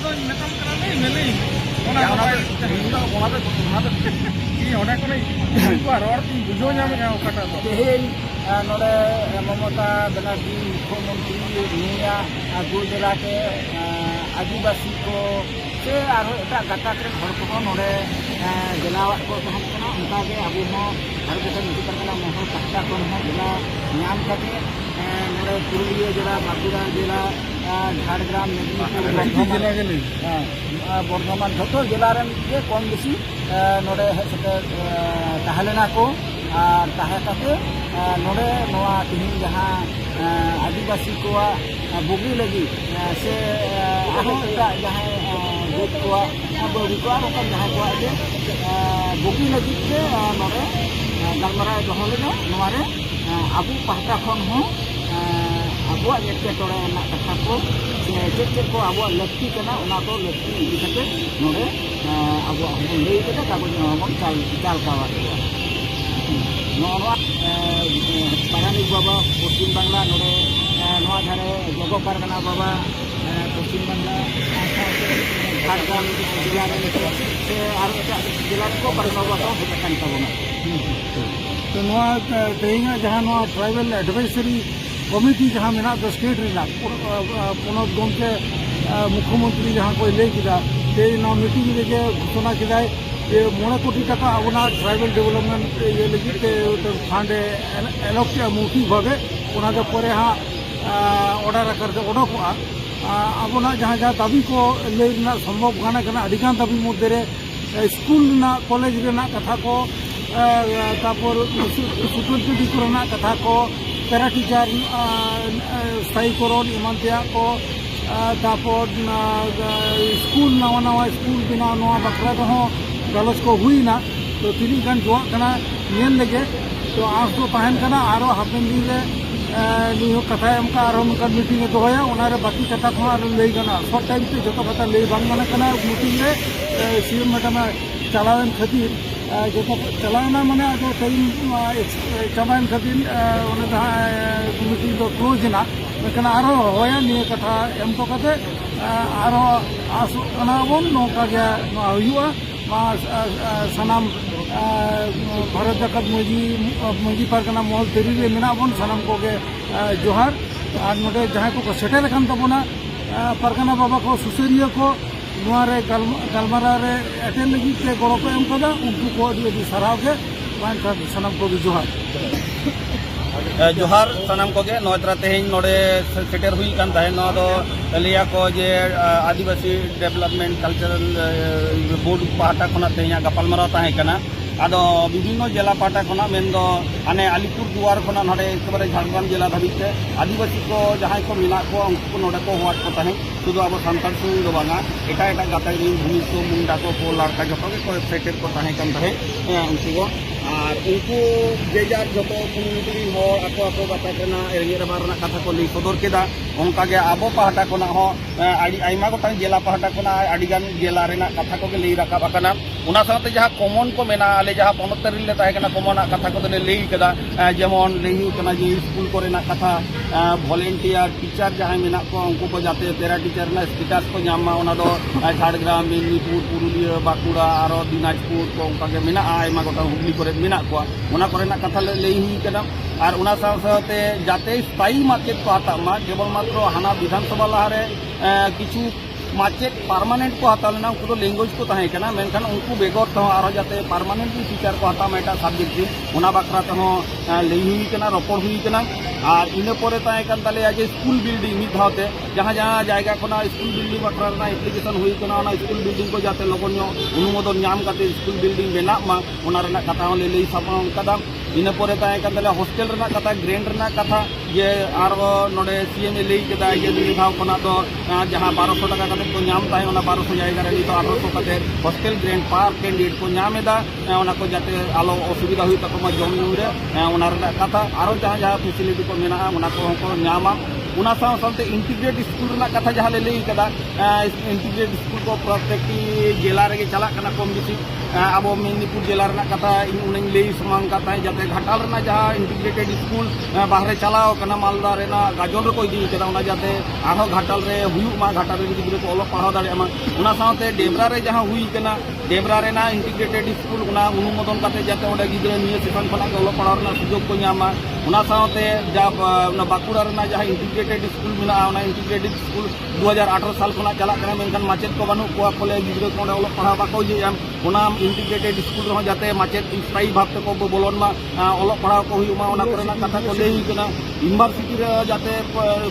ᱫᱚ ᱢᱮᱛᱟᱢ ᱠᱟᱱᱟ ᱢᱮᱞᱤ ᱚᱱᱟ ᱚᱸᱰᱮ ᱠᱷᱚᱱᱤᱧ ᱩᱱᱠᱩᱣᱟᱜ ᱨᱚᱲ ᱛᱤᱧ ᱵᱩᱡᱷᱟᱹᱣ ᱧᱟᱢᱮᱫᱼᱟ ᱚᱠᱟᱴᱟᱜ ᱫᱚ तेहेन नोडे ममता बनर्जी मुख्यमंत्री नुया गुजरा के आदिवासी को से एटा गाताक हर नोडे जलावात को तहना उनकागे अबो हर गठन निकलना महल पट्टा को जिला नाम करके नोडे पुरुलिया जिला बांकुड़ा जिला झाड़ग्राम मेदिनीपुर जिला गेली बर्धमान जो जिला कम बेसी नोडे हेते तहलेना को और ताहे नोडे नोआ तिहिन जहाँ आदिवासी को बुगी लगी से जहाँ बुक को बगी को जहाँ को बुगी लगी से नोडे गलमारा दोहो लेना नोआरे आबू पाहटा खन हो आबुआ एटकेटोड़े कथा को चेक को आबुआ लक्ति कना उना को लक्ति इदि कते नोडे आबुआ लई कते कागज बन चाल कावा पारानिक बाबा पश्चिम बांगला नोडे धारे जगो पारगना बाबा पश्चिम बांगला झाड़ग्राम जिला से और जिला को पारगना बाबा को हेतन तबना तो नोआ तेहिना जहाँ ट्राइबल एडवाइजरी कमिटी जहाँ मेना दो स्टेट रेना पोनत गमके मुख्यमंत्री जहाँ को लई किदा ते ना मीटिंग रे घोषणा किदा ये 9 कोटी टाका आबना ट्राइबल डेवलपमेंट ये लगी फंड एलोक मौखिक भावे उना परे हाँ ऑर्डर करते ओडोकआ आबना जहाँ जहाँ दाबी को लैना सम्भव गाना अडिगान दाबी मध्य स्कूल कॉलेज कथा को तापर सुप्रीम कोर्ट कथा को पैरा टीचर स्थायीकरण ईमान तेया को तापर स्कूल नवा नवा स्कूल बिना नवा बकरा तो गलज को हुई ना तो तीन गान जोना लगे तो आस तो तहन कना आरो हापेन दिन रे कथा एमका आरो नका मीटिंग दोया उनारे बाकी कथा को लई गाना शॉर्ट टाइम ते जो कथा लई बांग माने कना मीटिंग रे सीएम मैडम चलावन खातिर जो चलाना माने जो टाइम चलावन खातिर मीटिंग तो क्लोज ना लेकिन आरो होया निये कथा एम तो कते आरो आस कना बन नोका गे हुआ सनाम भारत जगत मजी पारगना महल तेरी मेना बन सनाम को जोहार और नोडे जहाँ को सेटेल कान तबना पारगना बाबा को सुसरिया को नुआरे गलमारा रे एटेन लगी ते गड़ो को एम कदा उनको को अभी सराव के सनाम को जोहार जोहार सानाम को नोतरा तेहें नोडे सेटेर हुई कान ताहे नोआ दो लिया को जे आदिवासी डेवलपमेंट कल्चरल बोर्ड पाहटा खना तेहें गपालमाराव ताहे कना आदो विभिन्न जिला पाहटा खना मेन दो आने अलीपुर दुआर खना नोडे एकबारे झारग्राम जिला धाबिते आदिवासी को जहां को मिला को उनको को नोडे को होवाट को ताहे शुधु अब सान्ताल सुमुंग दो बांगा एटा एटा गाताय रिन भूमि को मुंडा को पोलार का जतो को सेटेर को ताहे कान ताहे उनको को और उनको जेजार जो कम्युनिटी आको आको गाता रेंगे रबार कथा को लई सदर केदा उनकागे आबो पाहटा कोना हो आइमा गोटां जिला पाहटा कोना आडिगान जिला रेना कथा को लई राकाब आकाना उना साथे जहाँ कमन को मेना आले जहाँ पनतरी ले ताहे कना कमन कथा को लई केदा जेमन लई कना जे स्कूल कोरेना कथा वॉलंटियर टीचर जहाँ मेना को उनको को जाते पैरा टीचर ना स्टेटस को नामा उना दो झाड़ग्राम मेदिनीपुर पुरुलिया बांकुड़ा और दिनाजपुर को उनकागे मेना आइमा गोटां हुगली करे मेना को उना कोरेना कथा लई हुई केदा और उना साथे जाते स्थायी मार्केट को हतामा केवल मात्र हाना विधानसभा लहारे किछु माचेट पार्मानेंट को हता लेना उनको लैंग्वेज को ताहे कना मेनखान उनको बेगर तो आरो जाते पार्मानेंटली टीचर को हता मेटा सब्जेक्ट उना बाखरा तो लई हुई कना रपड़ हुई कना और इन परे ताहे कान ताले जे स्कूल बिल्डिंग मिद धावते जहाँ जहाँ जायगा कोना स्कूल बिल्डिंग बाखरा ना एप्लीकेशन हुई कना उना स्कूल बिल्डिंग को जाते लगन अनुमोदन नाम करते स्कूल बिल्डिंग बेना मा उना रेना कथा लई सापा कदा इन परे ताहे कान ताले हॉस्टल रेना कथा ग्रेंड रेना कथा जे आर नोडे सीएम लई केदा जे दुई धाव कोना दो जहाँ 1200 टाका कते को नाम ताहे उना 1200 जायगा रे तो 1800 कते हॉस्टल ग्रेंड पार कैंडिडेट को नामेदा उना को जाते आलो असुविधा हुई तको मा जम नु रे उना रे कथा आरो जहाँ जहाँ फैसिलिटी को मेना उना को नामा उना साथ इंटीग्रेट स्कूल रना कथा जहाँ ले लई कदा इंटीग्रेट स्कूल को प्रत्येकटी जिला रे चला कना कम बेसी अब मेदिनीपुर जिला रना कथा उन्हें लई समांग कथा है जाते घाटाल रना जहाँ इंटीग्रेटेड स्कूल बाहरे चलाओ कना मालदा रेना गाजोल रे को इदी कदा उना जाते आरो घाटाल रे हुयु मा घाटाल रे गिद्रा को ओलो पढ़ाव दाड़े मा उना साथे डेबरा रे जहाँ हुई कना डेबरा रेना इंटीग्रेटेड स्कूल उना अनुमोदन कते जाते ओडे गिद्रा निये सेशन खना ओलो पढ़ाव रना सुजोग को न्यामा उना साथे जब उना बाकुड़ा रेना जहाँ इंटीग्रेटेड स्कूल मेना उना इंटीग्रेटेड स्कूल 2018 साल खना चला कना मेनखान माचेद को बानु को कोले गिद्रा को ओलो पढ़ाव बाको जे उना इंटीग्रेटेड स्कूल रे जाते माचेद स्थायी भाव ते को बोलन मा ओलो पढ़ाव को हुई मा उना करना कथा को लई कना यूनिवर्सिटी रे जाते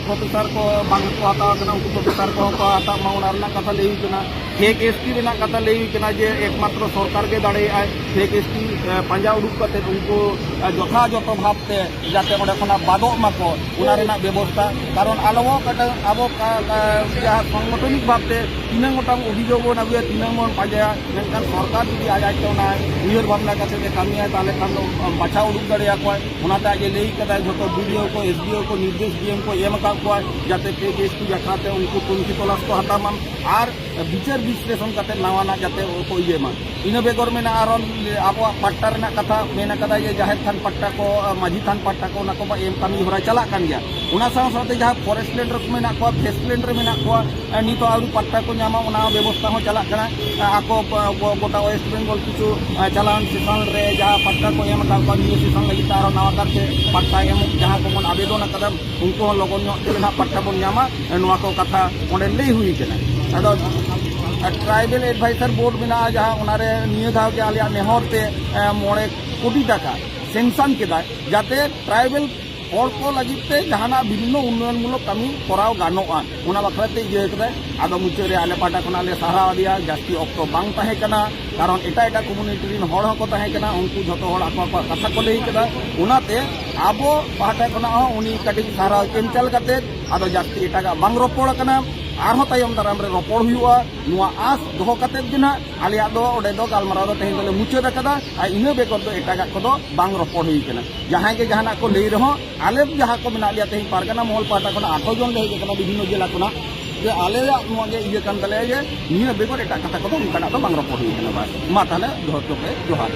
प्रोफेसर को बांग को हता कना उनको प्रोफेसर को हता मा उना रना कथा लई कना फेक एसटी रेना कथा लई कना जे एकमात्र सरकार के दाड़े आय फेक एसटी पंजा उडुक कते उनको जथा जत भाव ते जाते ओडे खना बादो माको उना रेना व्यवस्था कारण आलो कटा आबो जहाँ संगठनिक भाव ते तीन गोटांग अभियोग बन आगुया तीन मन पाजा मेनखान सरकार जुदी आज ना उयर भावना कते कामी है ताले खान बाछा उडुक दाड़िया को उनाते आज लई कदा जतो वीडियो को एसडीओ को निर्देश डीएम को एम का को जाते फेक एसटी जखाते उनको तुंकी तलाश को हतामान और विचार विश्लेषण करते नवाना जाते को इये मा इन बेगर में आरो अब पट्टा रेना कथा मेना कदा ये जाहिर थान पट्टा को माझी थान पट्टा को ना को एम कामी होरा चला कान गया उना साथे जहाँ फॉरेस्ट लैंड को मेना को फेस्ट लैंड रे मेना को नित आउरी पट्टा को नामा उना व्यवस्था हो चला कना आको गोटा वेस्ट बेंगल किछु चलान सेशन रे जहाँ पट्टा को एम का निये सेशन लगी तारो नवा करते पट्टा एम जहाँ को मन आवेदन कदम उनको लगन ना पट्टा बन नामा नुआ को कथा ओंडे लई हुई कना अदो ट्राइबल एडवाइजर बोर्ड में जहाँ उनारे निये धाव के आलिया नेहरते 9 कोटी टाका सेंक्शन केदा जाते ट्राइबल और को लगिते जहाना विभिन्न उन्नयनमूलक कमी कराव गानोआ उना बखराते इये कदा आदो मुचे रे आले पाटा खना ले सहारा दिया जास्ती ऑक्टो बांग ताहे कना कारण एटा एटा कम्युनिटी रिन हड़ को ताहे कना उनको जतो हड़ आपा कथा को लई कदा उनाते आबो पाटा खना उनी कटी सहारा केंचल कते आदो जास्ती एटा बांग रोपड़ कना आरहों तायम दाराम रे रोपड़ हुआ नुआ आस दोहो कते दिना आलिया दो ओडे दो गालमाराव दो तेहेन दोले मुचाद कदा आ इना बेगर दो एटागा को दो बांग रोपड़ हुई कना जहां के जहाना को लई रहो आले जहां को मेना लिया तेहेन पारगना मोहल पाटा को 8 जन ले कना विभिन्न जिला को जे आले नुआ जे इये कान तले जे निया बेगर एटा कथा को दो उनका तो बांग रोपड़ हुई कना बस मा ताले जोहर पे जोहार